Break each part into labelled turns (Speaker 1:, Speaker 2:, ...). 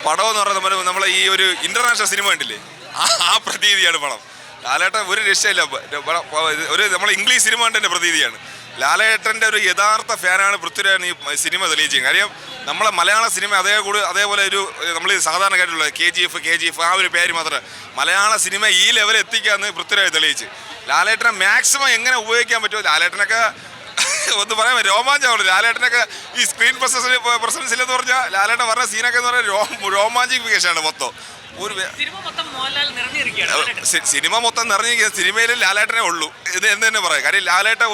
Speaker 1: പടം എന്ന് പറയുന്നത് നമ്മളെ ഈ ഒരു ഇന്റർനാഷണൽ സിനിമ കണ്ടില്ലേ, ആ പ്രതീതിയാണ് പടം. ലാലേട്ടൻ ഒരു രക്ഷയില്ല, ഒരു നമ്മളെ ഇംഗ്ലീഷ് സിനിമ കണ്ടതിൻ്റെ പ്രതീതിയാണ്. ലാലേട്ടൻ്റെ ഒരു യഥാർത്ഥ ഫാനാണ് പൃഥ്വിരാജ് ഈ സിനിമ തെളിയിച്ചത്. കാര്യം നമ്മളെ മലയാള സിനിമ അതേപോലെ ഒരു നമ്മൾ സാധാരണ കേട്ടിട്ടുള്ള KGF ആ ഒരു പേര് മാത്രമേ മലയാള സിനിമ ഈ ലെവലിൽ എത്തിക്കാമെന്ന് പൃഥ്വിരാജ് തെളിയിച്ച്. ലാലേട്ടനെ മാക്സിമം എങ്ങനെ ഉപയോഗിക്കാൻ പറ്റുമോ, ലാലേട്ടനൊക്കെ ഒന്ന് പറയാൻ രോമാഞ്ചമാണ്. ലാലേട്ടനൊക്കെ ഈ സ്ക്രീൻ പ്രസൻസ് ഇല്ലെന്ന് പറഞ്ഞാൽ ലാലേട്ടൻ പറഞ്ഞ സീനൊക്കെ എന്ന് പറഞ്ഞാൽ രോമാഞ്ചിഫിക്കേഷനാണ് മൊത്തം. ഒരു സിനിമ മൊത്തം നിറഞ്ഞിരിക്കുന്ന സിനിമയിൽ ലാലേട്ടനെ ഉള്ളൂ എന്ന് തന്നെ പറയാം. കാര്യം ലാലേട്ടൻ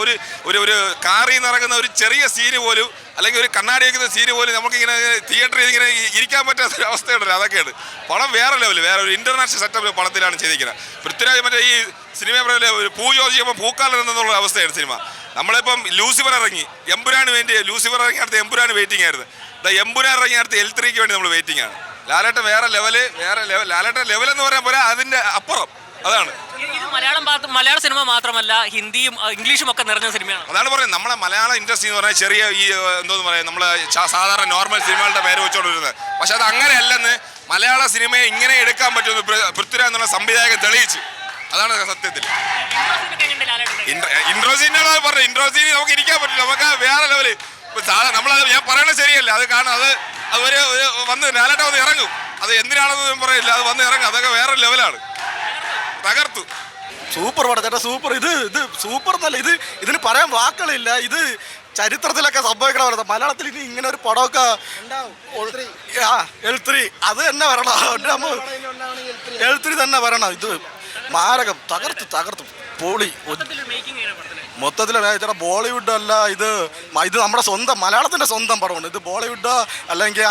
Speaker 1: ഒരു കാറിൽ നിന്ന് ഇറങ്ങുന്ന ഒരു ചെറിയ സീന് പോലും, അല്ലെങ്കിൽ ഒരു കണ്ണാടി വയ്ക്കുന്ന സീന് പോലും നമുക്കിങ്ങനെ തിയേറ്ററിൽ ഇങ്ങനെ ഇരിക്കാൻ പറ്റാത്ത ഒരു അവസ്ഥയുണ്ടല്ലോ. അതൊക്കെയാണ് പടം വേറെ ലെവൽ, വേറെ ഒരു ഇന്റർനാഷണൽ സെറ്റപ്പ് പടത്തിലാണ് ചെയ്തിരിക്കുന്നത്. പൃഥ്വിരാജ് മറ്റേ ഈ സിനിമ ഒരു പൂ ചോദിച്ചപ്പോൾ പൂക്കാലം എന്നുള്ള അവസ്ഥയാണ് സിനിമ. നമ്മളിപ്പം ലൂസിഫർ ഇറങ്ങി, എമ്പുരാന് വേണ്ടി ലൂസിഫർ ഇറങ്ങി അടുത്ത എമ്പുരാന് വെയിറ്റിംഗ് ആയിരുന്നു. എമ്പുരാൻ ഇറങ്ങി അടുത്ത L3ക്ക് വേണ്ടി നമ്മൾ വെയിറ്റിംഗ് ആണ്. ലാലേട്ടൻ വേറെ ലെവൽ, ലാലേട്ടൻ ലെവൽ എന്ന് പറയാൻ പോലെ അതിന്റെ അപ്പുറം. അതാണ്
Speaker 2: ഇത് മലയാള സിനിമ മാത്രമല്ല, ഹിന്ദിയും ഇംഗ്ലീഷും ഒക്കെ നിറഞ്ഞ സിനിമയാണ്.
Speaker 1: അതാണ് പറയുന്നത്, നമ്മളെ മലയാള ഇൻഡസ്ട്രി എന്ന് പറഞ്ഞാൽ ചെറിയ ഈ എന്തോന്ന് പറയാം, നമ്മളെ സാധാരണ നോർമൽ സിനിമകളുടെ പേര് വെച്ചോണ്ടിരുന്നത്. പക്ഷെ അത് അങ്ങനെയല്ലെന്ന് മലയാള സിനിമയെ ഇങ്ങനെ എടുക്കാൻ പറ്റുമെന്ന് പൃഥ്വിരാജ് എന്നുള്ള സംവിധായകൻ തെളിയിച്ചു. അതാണ് സത്യത്തിൽ. ഇൻട്രോ സീനാണ് പറഞ്ഞത്. ഇൻട്രോ സീൻ നമുക്ക് ഇരിക്കാൻ പറ്റില്ല, നമുക്ക് വേറെ ലെവല്. നമ്മളത് ഞാൻ പറയണത് ശരിയല്ല, അത് കാരണം അത് വന്ന് ലാലേട്ട വന്ന് ഇറങ്ങും. അത് എന്തിനാണെന്ന് പറയില്ല, അത് വന്ന് ഇറങ്ങും. അതൊക്കെ വേറെ ലെവലാണ്. തകർത്തു.
Speaker 3: സൂപ്പർ പടം ചേട്ടാ, സൂപ്പർ. ഇത് സൂപ്പർ എന്നല്ല, ഇതിന് പറയാൻ വാക്കുകളില്ല. ഇത് ചരിത്രത്തിലൊക്കെ സംഭവിക്കണ പറയുന്നത്. മലയാളത്തിൽ ഇനി ഇങ്ങനെ ഒരു പടമൊക്കെ L3 അത് തന്നെ വരണം. L3 തന്നെ വരണം. ഇത് മാരകം, തകർത്തു പൊളി. മൊത്തത്തിൽ ചേട്ടാ ബോളിവുഡ് അല്ല, ഇത് നമ്മുടെ സ്വന്തം മലയാളത്തിൻ്റെ സ്വന്തം പടമാണ്. ഇത് ബോളിവുഡ് അല്ലെങ്കിൽ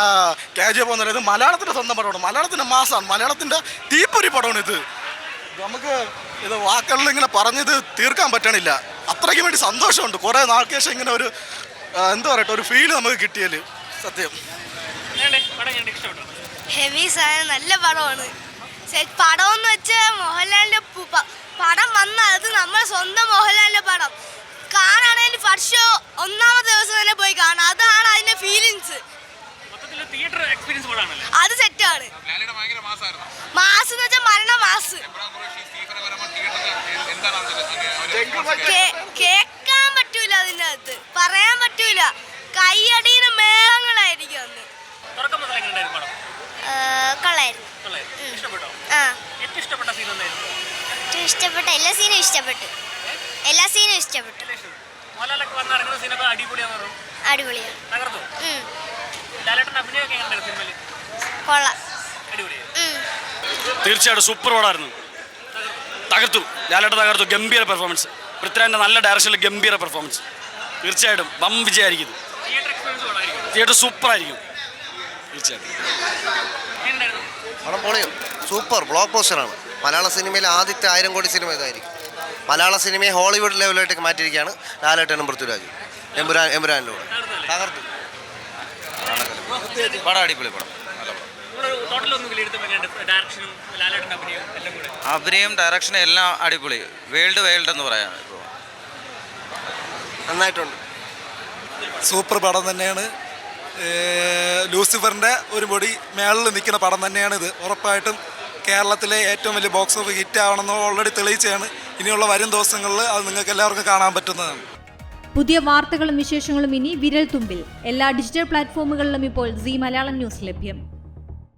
Speaker 3: KGF എന്നല്ല, ഇത് മലയാളത്തിൻ്റെ സ്വന്തം പടമാണ്. മലയാളത്തിൻ്റെ മാസമാണ്, മലയാളത്തിൻ്റെ തീപ്പൊരി പടമാണ് ഇത്. നമുക്ക് ഇത് വാക്കുകളിൽ ഇങ്ങനെ പറഞ്ഞത് തീർക്കാൻ പറ്റണില്ല. അത്രയ്ക്ക് വേണ്ടി സന്തോഷമുണ്ട്. കുറേ നാൾക്ക് ശേഷം ഇങ്ങനെ ഒരു എന്താ പറയട്ടെ, ഒരു ഫീല് നമുക്ക് കിട്ടിയാൽ സത്യം.
Speaker 4: ഹെവി സാധനം, നല്ല പടമാണ്. പടം എന്ന് വെച്ചാൽ മോഹൻലാലിൻ്റെ പടം വന്നാൽ അത് നമ്മുടെ സ്വന്തം മോഹൻലാലിൻ്റെ പടം കാണാണെങ്കിൽ ഫസ്റ്റ് ഷോ ഒന്നാമത്തെ ദിവസം തന്നെ പോയി കാണാം. അതാണ് അതിൻ്റെ ഫീലിങ്സ്. അത് സെറ്റാണ്. മാസ് എന്ന് വെച്ചാൽ മരണ മാസ്. കേൾക്കാൻ പറ്റൂല, അതിൻ്റെ അകത്ത് പറയാൻ പറ്റൂല. കൈയടിയുടെ മേളങ്ങളായിരിക്കും അന്ന്. കൊള്ളായിരുന്നു. ഇഷ്ടപ്പെട്ട എല്ലാ സീനും ഇഷ്ടപ്പെട്ടു. അടിപൊളിയാണ്. കൊള്ളാം.
Speaker 5: തീർച്ചയായിട്ടും സൂപ്പർ പടമായിരുന്നു. തകർത്തു. ലാലേട്ടൻ തകർത്തു. ഗംഭീര പെർഫോമൻസ്. പൃഥ്വിരാജിന്റെ നല്ല ഡയറക്ഷനിൽ ഗംഭീര പെർഫോമൻസ്. തീർച്ചയായിട്ടും വം വിജയമായിരിക്കും. തിയേറ്റർ സൂപ്പർ ആയിരിക്കും. തീർച്ചയായിട്ടും
Speaker 6: പടം പൊളിയും. Super block പോസ്റ്ററാണ്. മലയാള സിനിമയിലെ ആദ്യത്തെ 1000 കോടി സിനിമ ഇതായിരിക്കും. മലയാള സിനിമയെ ഹോളിവുഡ് ലെവലിലേക്ക് മാറ്റിയിരിക്കുകയാണ് ലാലേട്ടനും പൃഥ്വിരാജും. എമ്പുരാനിലൂടെ തകർത്തു. പടം അടിപൊളി പടം.
Speaker 7: അഭിനയം, ഡയറക്ഷൻ എല്ലാം അടിപൊളി. വേൾഡ് എന്ന് പറയാം. ഇപ്പോൾ
Speaker 6: നന്നായിട്ടുണ്ട്.
Speaker 3: സൂപ്പർ പടം തന്നെയാണ്. ലൂസിഫറിൻ്റെ ഒരു പൊടി മേളിൽ നിൽക്കുന്ന പടം തന്നെയാണ് ഇത്. ഉറപ്പായിട്ടും കേരളത്തിലെ ഏറ്റവും വലിയ ബോക്സ് ഓഫീസ് ഹിറ്റ് ആവണമെന്ന് ഓൾറെഡി തെളിയിച്ചാണ്. ഇനിയുള്ള വരും ദിവസങ്ങളിൽ അത് നിങ്ങൾക്ക് എല്ലാവർക്കും കാണാൻ പറ്റുന്നതാണ്.
Speaker 8: പുതിയ വാർത്തകളും വിശേഷങ്ങളും ഇനി വിരൽ തുമ്പിൽ. എല്ലാ ഡിജിറ്റൽ പ്ലാറ്റ്ഫോമുകളിലും ഇപ്പോൾ സീ മലയാളം ന്യൂസ് ലഭ്യം.